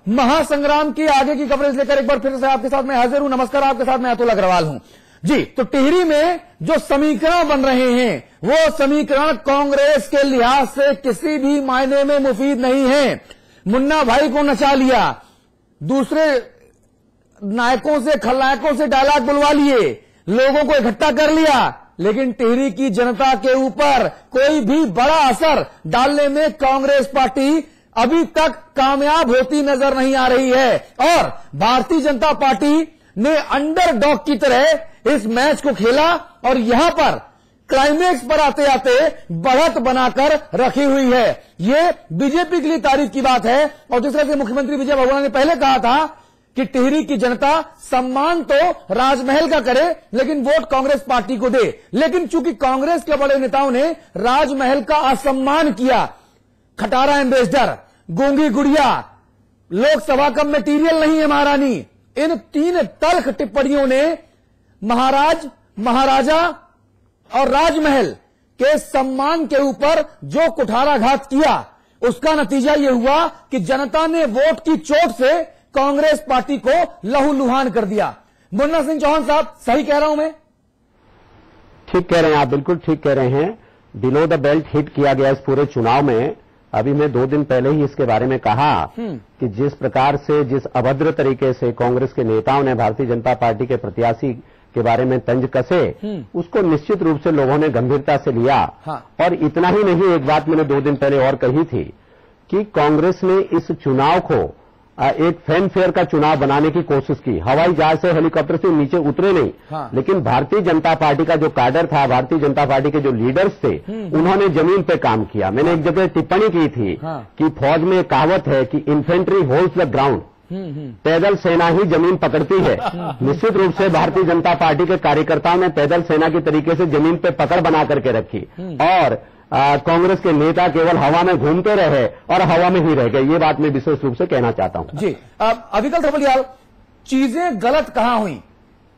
महासंग्राम की आगे की कवरेज लेकर एक बार फिर से आपके साथ मैं हाजिर हूं। नमस्कार, आपके साथ मैं अतुल अग्रवाल हूं जी। तो टिहरी में जो समीकरण बन रहे हैं वो समीकरण कांग्रेस के लिहाज से किसी भी मायने में मुफीद नहीं है। मुन्ना भाई को नचा लिया, दूसरे नायकों से खलनायकों से डायलॉग बुलवा लिए, लोगों को इकट्ठा कर लिया, लेकिन टिहरी की जनता के ऊपर कोई भी बड़ा असर डालने में कांग्रेस पार्टी अभी तक कामयाब होती नजर नहीं आ रही है। और भारतीय जनता पार्टी ने अंडरडॉग की तरह इस मैच को खेला और यहां पर क्लाइमेक्स पर आते आते बढ़त बनाकर रखी हुई है। ये बीजेपी के लिए तारीफ की बात है। और जिस तरह से मुख्यमंत्री विजय बहुगुणा ने पहले कहा था कि टिहरी की जनता सम्मान तो राजमहल का करे लेकिन वोट कांग्रेस पार्टी को दे, लेकिन चूंकि कांग्रेस के बड़े नेताओं ने राजमहल का असम्मान किया, खटारा एम्बेसडर, गूंगी गुड़िया, लोकसभा का मटेरियल नहीं है महारानी, इन तीन तल्ख टिप्पणियों ने महाराज, महाराजा और राजमहल के सम्मान के ऊपर जो कुठाराघात किया, उसका नतीजा यह हुआ कि जनता ने वोट की चोट से कांग्रेस पार्टी को लहूलुहान कर दिया। मुन्ना सिंह चौहान साहब, सही कह रहा हूं मैं? ठीक कह रहे हैं आप, बिल्कुल ठीक कह रहे हैं। बिलो द बेल्ट हिट किया गया इस पूरे चुनाव में। अभी मैं 2 दिन पहले ही इसके बारे में कहा कि जिस प्रकार से, जिस अभद्र तरीके से कांग्रेस के नेताओं ने भारतीय जनता पार्टी के प्रत्याशी के बारे में तंज कसे, उसको निश्चित रूप से लोगों ने गंभीरता से लिया। हाँ। और इतना ही नहीं, एक बात मैंने 2 दिन पहले और कही थी कि कांग्रेस ने इस चुनाव को एक फैनफेयर का चुनाव बनाने की कोशिश की। हवाई जहाज से, हेलीकॉप्टर से नीचे उतरे नहीं। हाँ। लेकिन भारतीय जनता पार्टी का जो कैडर था, भारतीय जनता पार्टी के जो लीडर्स थे, उन्होंने जमीन पे काम किया। मैंने एक जगह टिप्पणी की थी कि फौज में एक कहावत है कि इन्फेंट्री होल्ड्स द ग्राउंड, पैदल सेना ही जमीन पकड़ती है। निश्चित रूप से भारतीय जनता पार्टी के कार्यकर्ताओं ने पैदल सेना की तरीके से जमीन पे पकड़ बना करके रखी और कांग्रेस के नेता केवल हवा में घूमते रहे और हवा में ही रह गए। ये बात मैं विशेष रूप से कहना चाहता हूं जी। अविकल थपलियाल, चीजें गलत कहां हुई?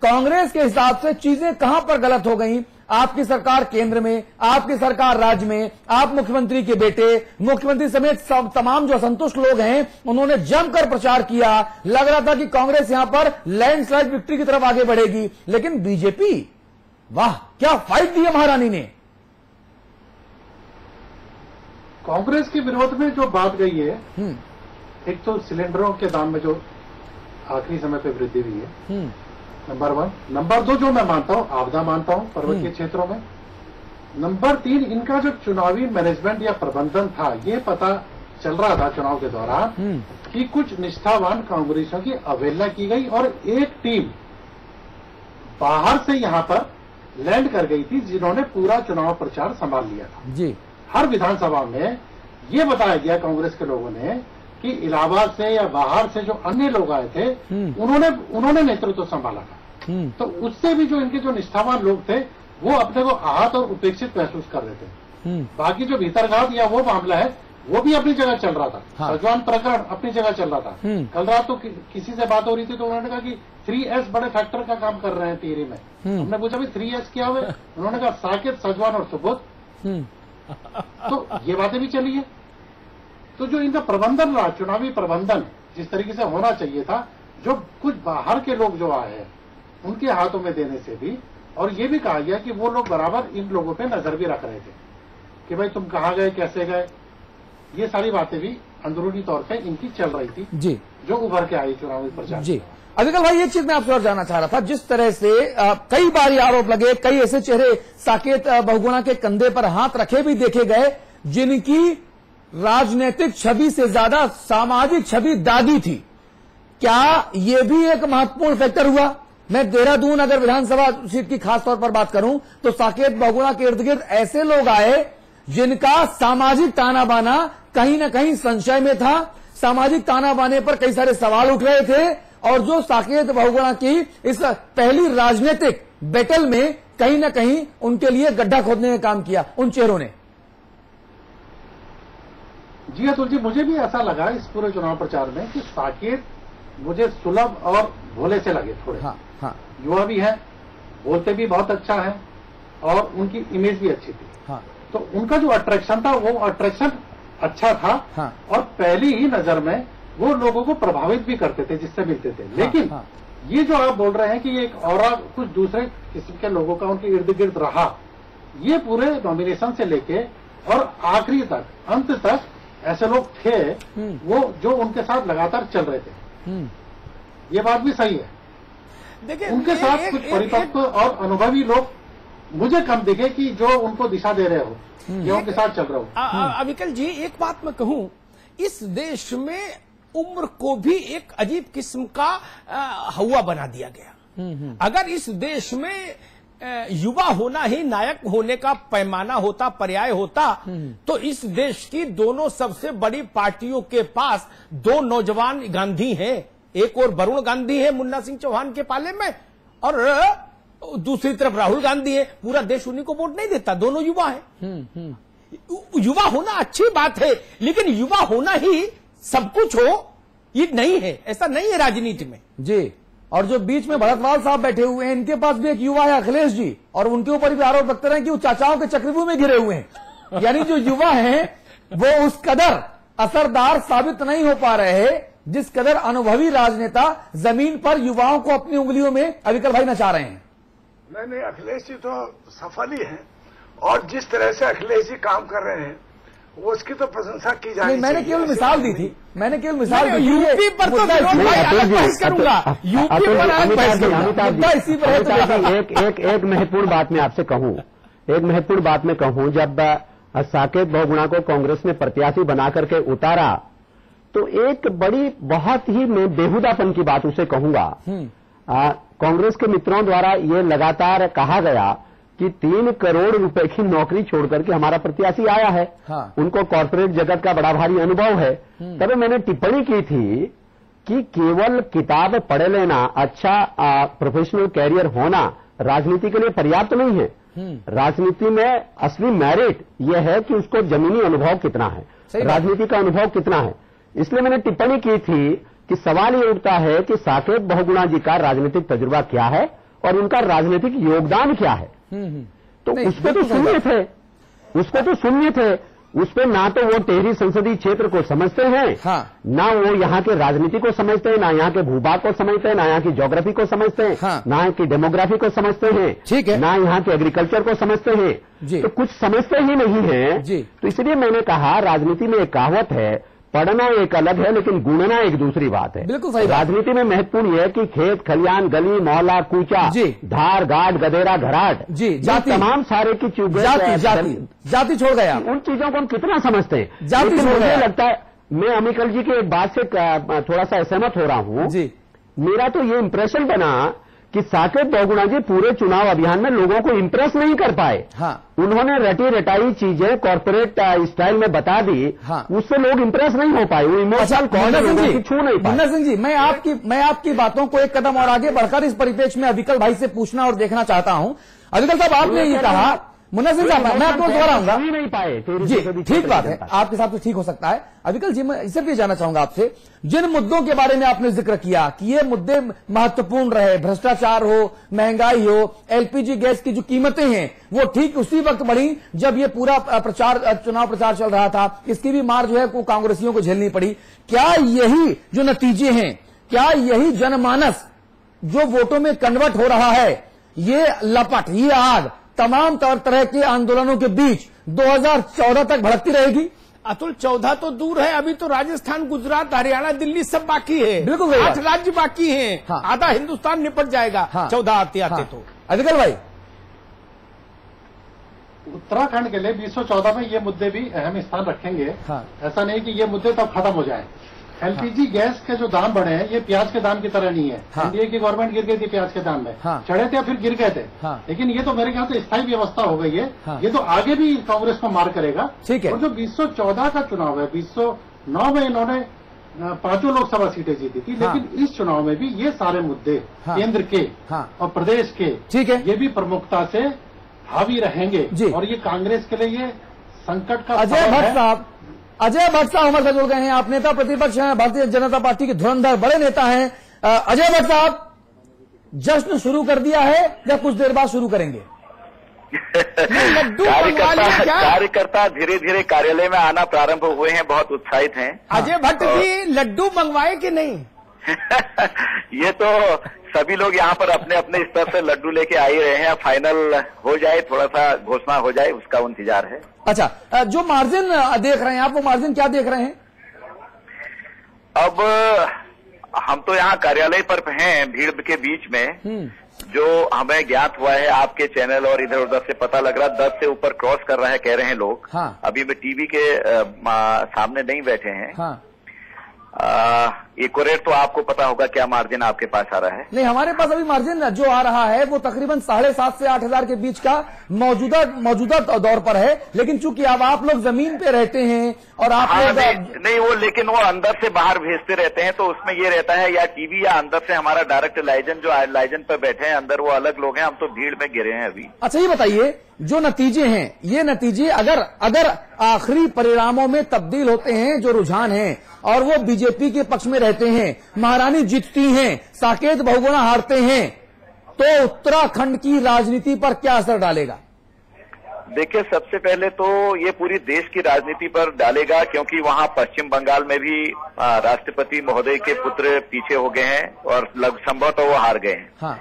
कांग्रेस के हिसाब से चीजें कहां पर गलत हो गई? आपकी सरकार केंद्र में, आपकी सरकार राज्य में, आप मुख्यमंत्री के बेटे, मुख्यमंत्री समेत सब तमाम जो असंतुष्ट लोग हैं उन्होंने जमकर प्रचार किया। लग रहा था कि कांग्रेस यहां पर लैंडस्लाइड विक्ट्री की तरफ आगे बढ़ेगी, लेकिन बीजेपी, वाह क्या फाइट दी है महारानी ने। कांग्रेस के विरोध में जो बात गई है, एक तो सिलेंडरों के दाम में जो आखिरी समय पे वृद्धि हुई है, नंबर 1। नंबर 2 जो मैं मानता हूं, आपदा मानता हूं पर्वतीय क्षेत्रों में। नंबर 3, इनका जो चुनावी मैनेजमेंट या प्रबंधन था, ये पता चल रहा था चुनाव के दौरान कि कुछ निष्ठावान कांग्रेसियों की अवहेलना की गई और एक टीम बाहर से यहां पर लैंड कर गई थी जिन्होंने पूरा चुनाव प्रचार संभाल लिया था जी। हर विधानसभा में ये बताया गया कांग्रेस के लोगों ने कि इलाहाबाद से या बाहर से जो अन्य लोग आए थे उन्होंने नेतृत्व संभाला था। तो उससे भी जो इनके जो निष्ठावान लोग थे वो अपने को आहत और उपेक्षित महसूस कर रहे थे। बाकी जो भीतरघात या वो मामला है वो भी अपनी जगह चल रहा था। हाँ। सजवान प्रकरण अपनी जगह चल रहा था। कल रात तो किसी से बात हो रही थी तो उन्होंने कहा कि 3S बड़े फैक्टर का काम कर रहे हैं टिहरी में। हमने पूछा भाई 3S क्या हुए? उन्होंने कहा साकेत, सजवान और सुबोध। तो ये बातें भी चली है। तो जो इनका प्रबंधन रहा, चुनावी प्रबंधन जिस तरीके से होना चाहिए था, जो कुछ बाहर के लोग जो आए हैं उनके हाथों में देने से भी, और ये भी कहा गया कि वो लोग बराबर इन लोगों पे नजर भी रख रहे थे कि भाई तुम कहां गए, कैसे गए। ये सारी बातें भी अंदरूनी तौर पे इनकी चल रही थी जी, जो उभर के आई चुनावी प्रचार जी। अविकल भाई, एक चीज मैं आपसे और जानना चाह रहा था, जिस तरह से कई बार ये आरोप लगे, कई ऐसे चेहरे साकेत बहुगुणा के कंधे पर हाथ रखे भी देखे गए जिनकी राजनीतिक छवि से ज्यादा सामाजिक छवि दागी थी। क्या ये भी एक महत्वपूर्ण फैक्टर हुआ? मैं देहरादून अगर विधानसभा सीट की खास तौर पर बात करूं तो साकेत बहुगुणा के इर्द गिर्द ऐसे लोग आए जिनका सामाजिक ताना बाना कहीं ना कहीं संशय में था। सामाजिक ताना बाने पर कई सारे सवाल उठ रहे थे और जो साकेत बहुगुणा की इस पहली राजनीतिक बैटल में कहीं ना कहीं उनके लिए गड्ढा खोदने का काम किया उन चेहरों ने। जी अतुल जी, मुझे भी ऐसा लगा इस पूरे चुनाव प्रचार में कि साकेत मुझे सुलभ और भोले से लगे थोड़े। हाँ, हाँ। युवा भी है, बोलते भी बहुत अच्छा है और उनकी इमेज भी अच्छी थी। हाँ। तो उनका जो अट्रैक्शन था वो अट्रैक्शन अच्छा था। हाँ। और पहली ही नजर में वो लोगों को प्रभावित भी करते थे जिससे मिलते थे। लेकिन ये जो आप बोल रहे हैं कि एक और कुछ दूसरे किस्म के लोगों का उनके इर्द गिर्द रहा, ये पूरे नॉमिनेशन से लेके और आखिरी तक, अंत तक ऐसे लोग थे वो जो उनके साथ लगातार चल रहे थे। ये बात भी सही है। देखिए, उनके साथ कुछ परिपक्व और अनुभवी लोग मुझे कम दिखे कि जो उनको दिशा दे रहे हो या उनके साथ चल रहे हो। अविकल जी, एक बात मैं कहूं, इस देश में उम्र को भी एक अजीब किस्म का हवा बना दिया गया। अगर इस देश में युवा होना ही नायक होने का पैमाना होता, पर्याय होता, तो इस देश की दोनों सबसे बड़ी पार्टियों के पास दो नौजवान गांधी हैं। एक और वरुण गांधी है मुन्ना सिंह चौहान के पाले में, और दूसरी तरफ राहुल गांधी है। पूरा देश उन्हीं को वोट नहीं देता, दोनों युवा है। युवा होना अच्छी बात है, लेकिन युवा होना ही सब कुछ हो ये नहीं है, ऐसा नहीं है राजनीति में जी। और जो बीच में भरतलाल साहब बैठे हुए हैं, इनके पास भी एक युवा है अखिलेश जी, और उनके ऊपर भी आरोप लगते रहे कि वो चाचाओं के चक्रव्यूह में घिरे हुए हैं। यानी जो युवा हैं वो उस कदर असरदार साबित नहीं हो पा रहे हैं जिस कदर अनुभवी राजनेता जमीन पर युवाओं को अपनी उंगलियों में अविकल भाई नचा रहे हैं। नहीं, अखिलेश जी तो सफल ही हैं, और जिस तरह से अखिलेश जी काम कर रहे हैं वो उसकी तो प्रशंसा की जानी चाहिए। मैंने केवल मिसाल दी थी, मैंने केवल मिसाल दी थी। यूपी पर तो करूंगा, यूपी पर इसी पर एक महत्वपूर्ण बात मैं आपसे कहूं, एक महत्वपूर्ण बात मैं कहूं, जब साकेत बहुगुणा को कांग्रेस ने प्रत्याशी बना करके उतारा तो एक बड़ी बहुत ही मैं बेहुदापन की बात उसे कहूंगा। कांग्रेस के मित्रों द्वारा ये लगातार कहा गया कि 3 करोड़ रुपए की नौकरी छोड़कर के हमारा प्रत्याशी आया है। उनको कॉर्पोरेट जगत का बड़ा भारी अनुभव है। तभी मैंने टिप्पणी की थी कि केवल किताब पढ़ लेना, अच्छा प्रोफेशनल कैरियर होना राजनीति के लिए पर्याप्त नहीं है। राजनीति में असली मेरिट यह है कि उसको जमीनी अनुभव कितना है, राजनीति का अनुभव कितना है। इसलिए मैंने टिप्पणी की थी कि सवाल ये उठता है कि साकेत बहुगुणा जी का राजनीतिक तजुर्बा क्या है और उनका राजनीतिक योगदान क्या है। तो उसको तो शून्य थे, उसको तो शून्य थे। उस पर ना तो वो टेहरी संसदीय क्षेत्र को समझते हैं, ना वो यहाँ के राजनीति को समझते हैं, ना यहाँ के भूभाग को समझते हैं, ना यहाँ की ज्योग्राफी को समझते हैं, ना यहाँ की डेमोग्राफी को समझते हैं, ठीक है, ना यहाँ के एग्रीकल्चर को समझते हैं। तो कुछ समझते ही नहीं है। तो इसलिए मैंने कहा राजनीति में एक कहावत है, पढ़ना एक अलग है लेकिन गुणना एक दूसरी बात है। बिल्कुल सही। राजनीति में महत्वपूर्ण यह है कि खेत खलियान, गली मोहल्ला, कूचा, धार घाट, गधेरा घराट, जाति, तमाम सारे की जाति छोड़ गया। उन चीजों को हम कितना समझते हैं। जाति छोड़ गया। लगता है मैं अमिकल जी की एक बात से थोड़ा सा असहमत हो रहा हूं। मेरा तो ये इंप्रेशन बना कि साकेत बहुगुणा जी पूरे चुनाव अभियान में लोगों को इंप्रेस नहीं कर पाए। उन्होंने रटी रटाई चीजें कॉर्पोरेट स्टाइल में बता दी, उससे लोग इंप्रेस नहीं हो पाए। वो इमोशनल कॉर्नर छू नहीं पाए। मुन्ना सिंह जी, मैं आपकी बातों को एक कदम और आगे बढ़कर इस परिप्रेक्ष्य में अविकल भाई से पूछना और देखना चाहता हूं। अविकल साहब, आपने ये कहा, मुन्ना सिंह साहब मैं आपको दोहराऊंगा, नहीं पाए जी ठीक बात है, आपके साथ तो ठीक हो सकता है। अविकल जी, मैं सिर्फ ये जानना चाहूंगा आपसे, जिन मुद्दों के बारे में आपने जिक्र किया कि ये मुद्दे महत्वपूर्ण रहे, भ्रष्टाचार हो, महंगाई हो, एलपीजी गैस की जो कीमतें हैं वो ठीक उसी वक्त बढ़ी जब ये पूरा चुनाव प्रचार चल रहा था, इसकी भी मार जो है वो कांग्रेसियों को झेलनी पड़ी। क्या यही जो नतीजे हैं, क्या यही जनमानस जो वोटों में कन्वर्ट हो रहा है, ये लपट, ये आग तमाम तरह के आंदोलनों के बीच 2014 तक भड़कती रहेगी? अतुल, 14 तो दूर है, अभी तो राजस्थान, गुजरात, हरियाणा, दिल्ली सब बाकी है। बिल्कुल 8 राज्य बाकी हैं। आधा हिंदुस्तान निपट जाएगा 14 आते आते। तो अविकल भाई, उत्तराखंड के लिए 2014 में ये मुद्दे भी अहम स्थान रखेंगे। ऐसा नहीं कि ये मुद्दे तब खत्म हो जाए। एलपीजी गैस के जो दाम बढ़े हैं, ये प्याज के दाम की तरह नहीं है। एनडीए की गवर्नमेंट गिर गई थी प्याज के दाम में, चढ़े थे फिर गिर गए थे, लेकिन ये तो मेरे ख्याल से स्थायी व्यवस्था हो गई है। ये तो आगे भी कांग्रेस को मार करेगा। ठीक है। और जो 2014 का चुनाव है, 2009 में इन्होंने 5 लोकसभा सीटें जीती थी, लेकिन इस चुनाव में भी ये सारे मुद्दे केंद्र के और प्रदेश के, ठीक है, ये भी प्रमुखता से हावी रहेंगे। और ये कांग्रेस के लिए ये संकट का अजय भट्ट साहब हमारे साथ जुड़ गए हैं। आप नेता प्रतिपक्ष हैं, भारतीय जनता पार्टी के धुरंधर बड़े नेता हैं। अजय भट्ट साहब, जश्न शुरू कर दिया है या कुछ देर बाद शुरू करेंगे? लड्डू मंगवा लिया क्या? कार्यकर्ता धीरे धीरे कार्यालय में आना प्रारंभ हुए हैं, बहुत उत्साहित हैं। अजय भट्ट जी लड्डू मंगवाए कि नहीं? ये तो सभी लोग यहाँ पर अपने अपने स्तर से लड्डू लेके आ ही रहे हैं। फाइनल हो जाए, थोड़ा सा घोषणा हो जाए, उसका इंतजार है। अच्छा, जो मार्जिन देख रहे हैं आप, वो मार्जिन क्या देख रहे हैं? अब हम तो यहाँ कार्यालय पर हैं, भीड़ के बीच में। जो हमें ज्ञात हुआ है आपके चैनल और इधर उधर से पता लग रहा, 10 से ऊपर क्रॉस कर रहा है, कह रहे हैं लोग। हाँ। अभी मैं टीवी के सामने नहीं बैठे हैं। हाँ। एक्यूरेट तो आपको पता होगा क्या मार्जिन आपके पास आ रहा है? नहीं, हमारे पास अभी मार्जिन जो आ रहा है वो तकरीबन 7,500 से 8,000 के बीच का मौजूदा दौर पर है। लेकिन चूंकि अब आप लोग जमीन पे रहते हैं और आप हाँ, लोग नहीं वो, लेकिन वो अंदर से बाहर भेजते रहते हैं, तो उसमें ये रहता है या टीवी या अंदर से हमारा डायरेक्ट लाइजन, जो लाइजन पर बैठे हैं अंदर, वो अलग लोग हैं। हम तो भीड़ में गिरे हैं अभी। अच्छा, ये बताइए, जो नतीजे हैं, ये नतीजे अगर आखिरी परिणामों में तब्दील होते हैं, जो रुझान हैं, और वो बीजेपी के पक्ष में रहते हैं, महारानी जीतती हैं, साकेत बहुगुणा हारते हैं, तो उत्तराखंड की राजनीति पर क्या असर डालेगा? देखिए, सबसे पहले तो ये पूरी देश की राजनीति पर डालेगा, क्योंकि वहाँ पश्चिम बंगाल में भी राष्ट्रपति महोदय के पुत्र पीछे हो गए हैं और संभवतः तो वो हार गए हैं। हाँ।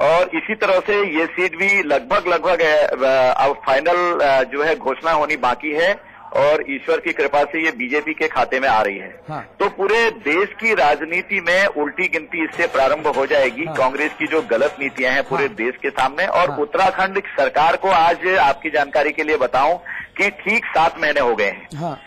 और इसी तरह से ये सीट भी लगभग अब फाइनल जो है घोषणा होनी बाकी है, और ईश्वर की कृपा से ये बीजेपी के खाते में आ रही है। हाँ। तो पूरे देश की राजनीति में उल्टी गिनती इससे प्रारंभ हो जाएगी। हाँ। कांग्रेस की जो गलत नीतियां हैं पूरे देश के सामने। और हाँ। उत्तराखंड सरकार को आज आपकी जानकारी के लिए बताऊं कि ठीक 7 महीने हो गए हैं। हाँ।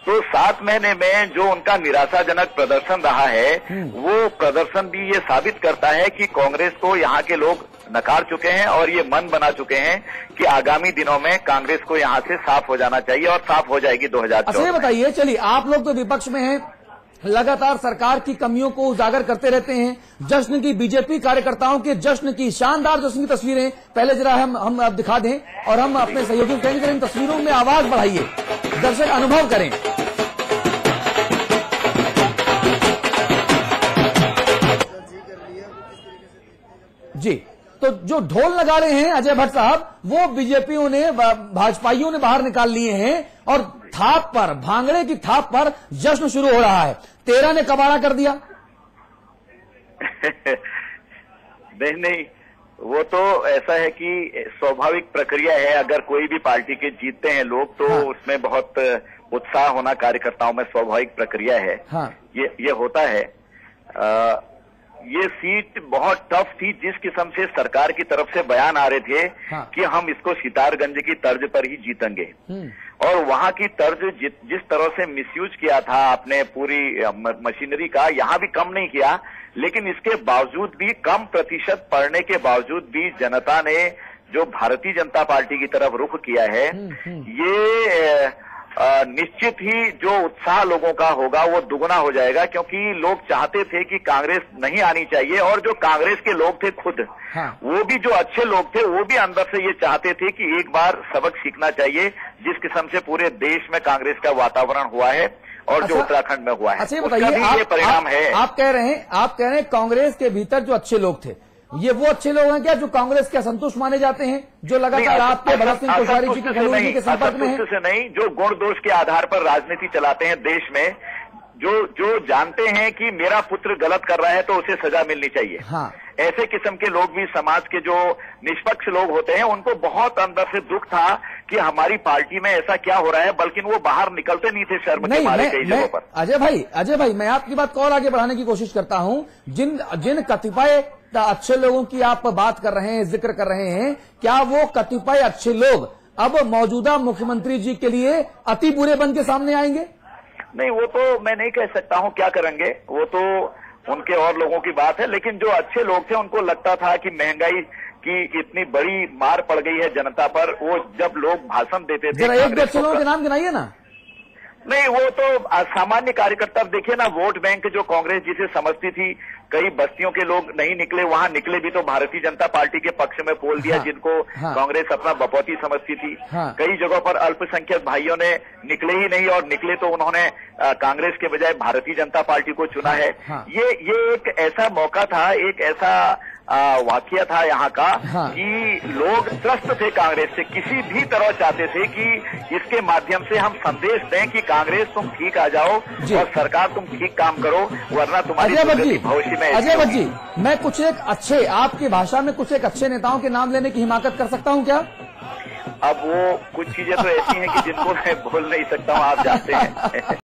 तो 7 महीने में जो उनका निराशाजनक प्रदर्शन रहा है, वो प्रदर्शन भी ये साबित करता है कि कांग्रेस को यहाँ के लोग नकार चुके हैं और ये मन बना चुके हैं कि आगामी दिनों में कांग्रेस को यहाँ से साफ हो जाना चाहिए, और साफ हो जाएगी 2014 अच्छा, ये बताइए, चलिए आप लोग तो विपक्ष में हैं, लगातार सरकार की कमियों को उजागर करते रहते हैं। जश्न की, बीजेपी कार्यकर्ताओं के जश्न की, शानदार जश्न की तस्वीरें पहले जरा हम अब दिखा दें, और हम अपने सहयोगियों को कहेंगे इन तस्वीरों में आवाज बढ़ाइए, दर्शक अनुभव करें। जी, तो जो ढोल लगा रहे हैं अजय भट्ट साहब, वो बीजेपीओं ने, भाजपाइयों ने बाहर निकाल लिए हैं, और थाप पर, भांगड़े की थाप पर जश्न शुरू हो रहा है। 13 ने कबाड़ा कर दिया। नहीं, वो तो ऐसा है कि स्वाभाविक प्रक्रिया है। अगर कोई भी पार्टी के जीतते हैं लोग, तो हाँ। उसमें बहुत उत्साह होना कार्यकर्ताओं में स्वाभाविक प्रक्रिया है। हाँ। ये होता है। ये सीट बहुत टफ थी। जिस किस्म से सरकार की तरफ से बयान आ रहे थे हाँ। कि हम इसको सितारगंज की तर्ज पर ही जीतेंगे, और वहां की तर्ज जिस तरह से मिसयूज किया था आपने पूरी मशीनरी का, यहाँ भी कम नहीं किया। लेकिन इसके बावजूद भी, कम प्रतिशत पड़ने के बावजूद भी, जनता ने जो भारतीय जनता पार्टी की तरफ रुख किया है, ये निश्चित ही जो उत्साह लोगों का होगा वो दुगना हो जाएगा, क्योंकि लोग चाहते थे कि कांग्रेस नहीं आनी चाहिए। और जो कांग्रेस के लोग थे खुद, हाँ। वो भी जो अच्छे लोग थे, वो भी अंदर से ये चाहते थे कि एक बार सबक सीखना चाहिए, जिस किस्म से पूरे देश में कांग्रेस का वातावरण हुआ है और जो उत्तराखंड में हुआ है। अच्छा, ये उसका बताइए, भी ये परिणाम है। आप कह रहे हैं कांग्रेस के भीतर जो अच्छे लोग थे, ये वो अच्छे लोग हैं क्या जो कांग्रेस के असंतुष्ट माने जाते हैं, जो लगातार आपके भगत सिंह कोश्यारी जी के खलूर जी के संपर्क में हैं? से नहीं, जो गुण दोष के आधार पर राजनीति चलाते हैं देश में, जो जानते हैं कि मेरा पुत्र गलत कर रहा है तो उसे सजा मिलनी चाहिए। हाँ। ऐसे किस्म के लोग भी, समाज के जो निष्पक्ष लोग होते हैं, उनको बहुत अंदर से दुख था कि हमारी पार्टी में ऐसा क्या हो रहा है, बल्कि वो बाहर निकलते नहीं थे शर्म के मारे कई जगहों पर। अजय भाई, मैं आपकी बात को और आगे बढ़ाने की कोशिश करता हूं। जिन कतिपय अच्छे लोगों की आप बात कर रहे हैं, जिक्र कर रहे हैं, क्या वो कतिपय अच्छे लोग अब मौजूदा मुख्यमंत्री जी के लिए अति बुरे बन के सामने आएंगे? नहीं, वो तो मैं नहीं कह सकता हूं क्या करेंगे, वो तो उनके और लोगों की बात है। लेकिन जो अच्छे लोग थे, उनको लगता था कि महंगाई की इतनी बड़ी मार पड़ गई है जनता पर, वो जब लोग भाषण देते थे, जरा एक दो अच्छे लोगों के नाम गिनाइए ना। नहीं, वो तो सामान्य कार्यकर्ता, देखिए ना, वोट बैंक जो कांग्रेस जिसे समझती थी, कई बस्तियों के लोग नहीं निकले, वहां निकले भी तो भारतीय जनता पार्टी के पक्ष में पोल दिया, हाँ, जिनको हाँ, कांग्रेस अपना बपौती समझती थी। हाँ, कई जगहों पर अल्पसंख्यक भाइयों ने निकले ही नहीं, और निकले तो उन्होंने कांग्रेस के बजाय भारतीय जनता पार्टी को चुना है। हाँ, ये एक ऐसा मौका था, एक ऐसा वाकया था यहाँ का हाँ। कि लोग त्रस्त थे कांग्रेस से, किसी भी तरह चाहते थे कि इसके माध्यम से हम संदेश दें कि कांग्रेस तुम ठीक आ जाओ और सरकार तुम ठीक काम करो, वरना तुम्हारी भविष्य में। अजय भट्ट जी, मैं कुछ एक अच्छे, आपकी भाषा में कुछ एक अच्छे नेताओं के नाम लेने की हिमाकत कर सकता हूँ क्या? अब वो कुछ चीजें तो ऐसी हैं कि जिनको मैं बोल नहीं सकता हूँ, आप जानते हैं।